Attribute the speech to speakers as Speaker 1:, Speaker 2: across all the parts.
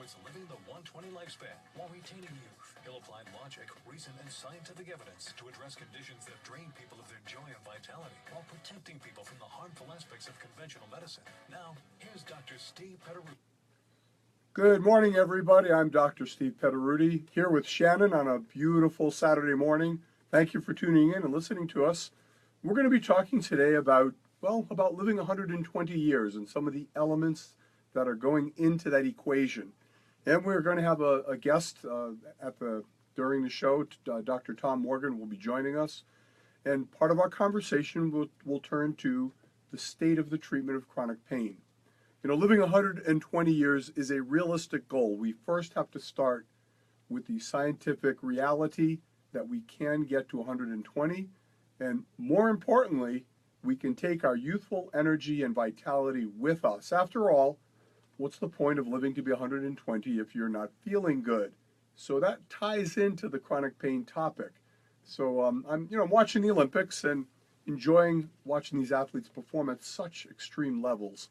Speaker 1: years living the 120 lifespan while retaining youth. He'll apply logic, reason, and scientific evidence to address conditions that drain people of their joy and vitality while protecting people from the harmful aspects of conventional medicine. Now, here's Dr. Steve Petteruti.
Speaker 2: Good morning, everybody. I'm Dr. Steve Petteruti here with Shannon on a beautiful Saturday morning. Thank you for tuning in and listening to us. We're going to be talking today about living 120 years and some of the elements that are going into that equation. And we're going to have a guest during the show. Dr. Tom Morgan will be joining us. And part of our conversation will turn to the state of the treatment of chronic pain. You know, living 120 years is a realistic goal. We first have to start with the scientific reality that we can get to 120. And more importantly, we can take our youthful energy and vitality with us. After all, what's the point of living to be 120 if you're not feeling good? So that ties into the chronic pain topic. So I'm watching the Olympics and enjoying watching these athletes perform at such extreme levels.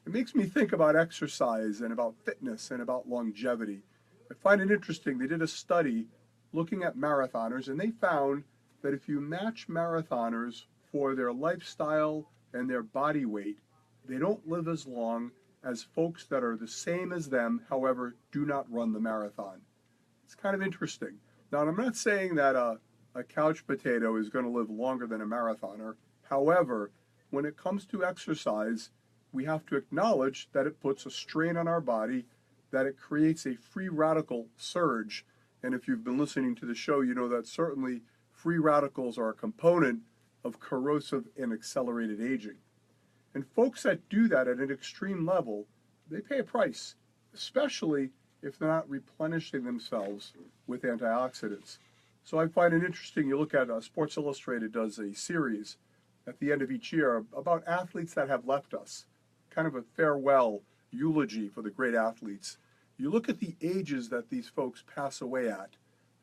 Speaker 2: It makes me think about exercise and about fitness and about longevity. I find it interesting. They did a study looking at marathoners, and they found that if you match marathoners for their lifestyle and their body weight, they don't live as long as folks that are the same as them, however, do not run the marathon. It's kind of interesting. Now, I'm not saying that a couch potato is going to live longer than a marathoner. However, when it comes to exercise, we have to acknowledge that it puts a strain on our body, that it creates a free radical surge. And if you've been listening to the show, you know that certainly free radicals are a component of corrosive and accelerated aging. And folks that do that at an extreme level, they pay a price, especially if they're not replenishing themselves with antioxidants. So I find it interesting. You look at Sports Illustrated does a series at the end of each year about athletes that have left us, kind of a farewell eulogy for the great athletes. You look at the ages that these folks pass away at,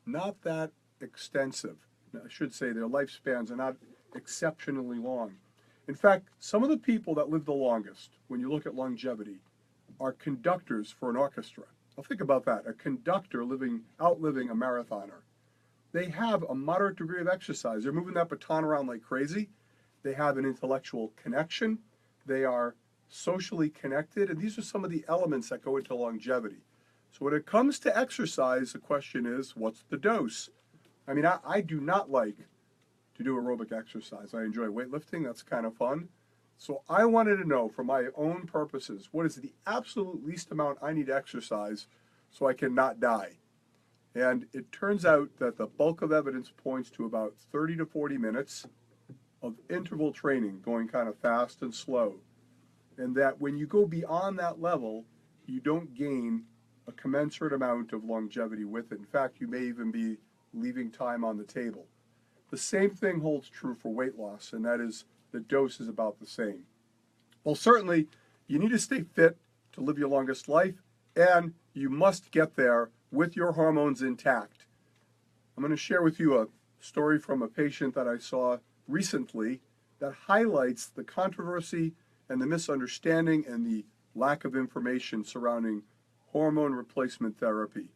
Speaker 2: not that extensive. I should say their lifespans are not exceptionally long. In fact, some of the people that live the longest, when you look at longevity, are conductors for an orchestra. Now think about that, a conductor outliving a marathoner. They have a moderate degree of exercise. They're moving that baton around like crazy. They have an intellectual connection. They are socially connected, and these are some of the elements that go into longevity. So when it comes to exercise, the question is, what's the dose? I mean, I do not like to do aerobic exercise. I enjoy weightlifting. That's kind of fun. So I wanted to know, for my own purposes, what is the absolute least amount I need to exercise so I can not die? And it turns out that the bulk of evidence points to about 30 to 40 minutes of interval training, going kind of fast and slow. And that when you go beyond that level, you don't gain a commensurate amount of longevity with it. In fact, you may even be leaving time on the table. The same thing holds true for weight loss, and that is the dose is about the same. Well, certainly, you need to stay fit to live your longest life, and you must get there with your hormones intact. I'm going to share with you a story from a patient that I saw recently that highlights the controversy and the misunderstanding and the lack of information surrounding hormone replacement therapy.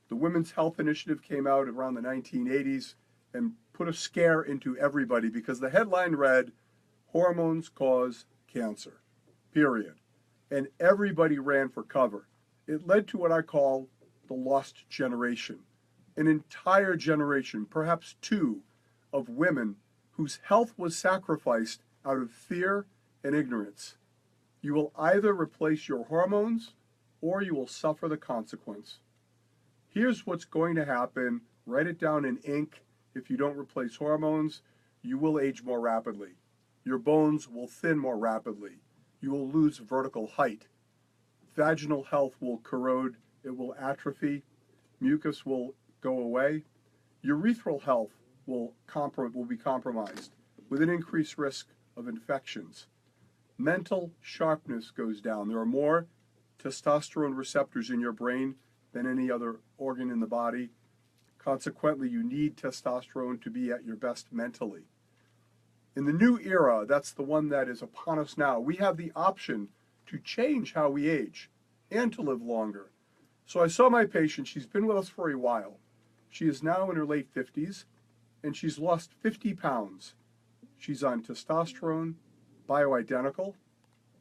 Speaker 2: The Women's Health Initiative came out around the 1980s and put a scare into everybody because the headline read, "Hormones cause cancer," period. And everybody ran for cover. It led to what I call the lost generation, an entire generation, perhaps two, of women whose health was sacrificed out of fear and ignorance. You will either replace your hormones or you will suffer the consequence. Here's what's going to happen. Write it down in ink. If you don't replace hormones, you will age more rapidly. Your bones will thin more rapidly. You will lose vertical height. Vaginal health will corrode. It will atrophy. Mucus will go away. Urethral health will be compromised with an increased risk of infections. Mental sharpness goes down. There are more testosterone receptors in your brain than any other organ in the body. Consequently, you need testosterone to be at your best mentally. In the new era, that's the one that is upon us now, we have the option to change how we age and to live longer. So I saw my patient. She's been with us for a while. She is now in her late 50s, and she's lost 50 pounds. She's on testosterone, bioidentical.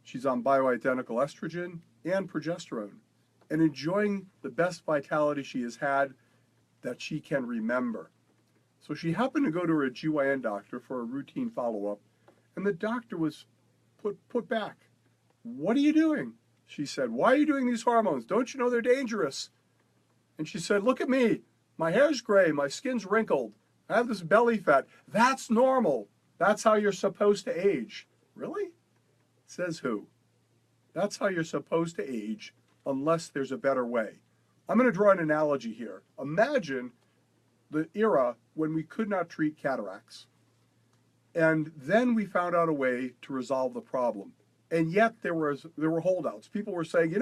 Speaker 2: She's on bioidentical estrogen and progesterone, and enjoying the best vitality she has had that she can remember. So she happened to go to her GYN doctor for a routine follow-up, and the doctor was put back. "What are you doing?" She said, "Why are you doing these hormones? Don't you know they're dangerous?" And she said, "Look at me. My hair's gray. My skin's wrinkled. I have this belly fat. That's normal. That's how you're supposed to age." Really? Says who? That's how you're supposed to age unless there's a better way. I'm going to draw an analogy here. Imagine the era when we could not treat cataracts. And then we found out a way to resolve the problem. And yet there were holdouts. People were saying,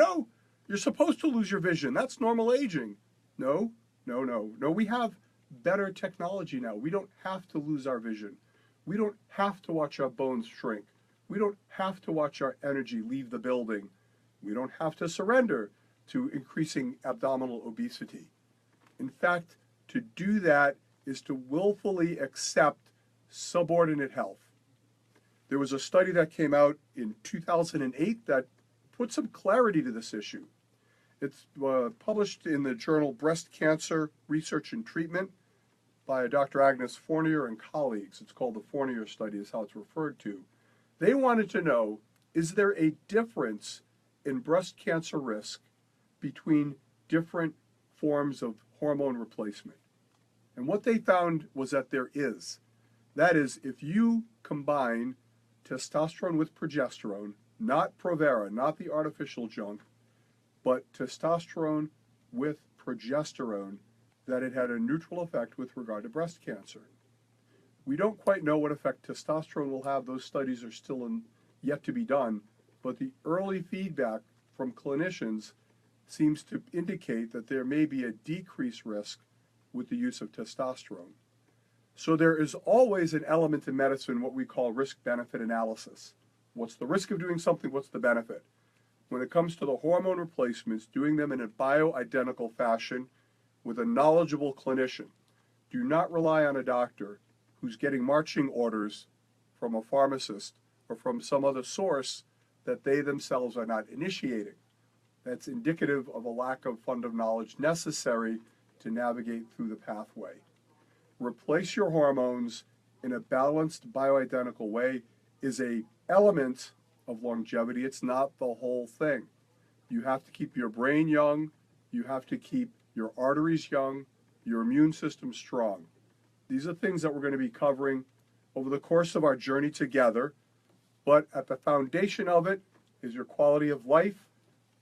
Speaker 2: you're supposed to lose your vision. That's normal aging. No, we have better technology now. We don't have to lose our vision. We don't have to watch our bones shrink. We don't have to watch our energy leave the building. We don't have to surrender to increasing abdominal obesity. In fact, to do that is to willfully accept subordinate health. There was a study that came out in 2008 that put some clarity to this issue. It's published in the journal Breast Cancer Research and Treatment by Dr. Agnes Fournier and colleagues. It's called the Fournier study is how it's referred to. They wanted to know, is there a difference in breast cancer risk between different forms of hormone replacement? And what they found was that there is. That is, if you combine testosterone with progesterone, not Provera, not the artificial junk, but testosterone with progesterone, that it had a neutral effect with regard to breast cancer. We don't quite know what effect testosterone will have. Those studies are still yet to be done, but the early feedback from clinicians seems to indicate that there may be a decreased risk with the use of testosterone. So there is always an element in medicine, what we call risk-benefit analysis. What's the risk of doing something? What's the benefit? When it comes to the hormone replacements, doing them in a bioidentical fashion with a knowledgeable clinician. Do not rely on a doctor who's getting marching orders from a pharmacist or from some other source that they themselves are not initiating. That's indicative of a lack of fundamental knowledge necessary to navigate through the pathway. Replace your hormones in a balanced bioidentical way is an element of longevity. It's not the whole thing. You have to keep your brain young. You have to keep your arteries young, your immune system strong. These are things that we're going to be covering over the course of our journey together, but at the foundation of it is your quality of life,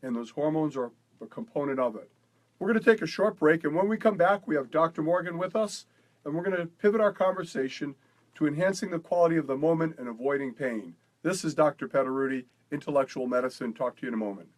Speaker 2: and those hormones are a component of it. We're going to take a short break, and when we come back, we have Dr. Morgan with us, and we're going to pivot our conversation to enhancing the quality of the moment and avoiding pain. This is Dr. Petteruti, Intellectual Medicine. Talk to you in a moment.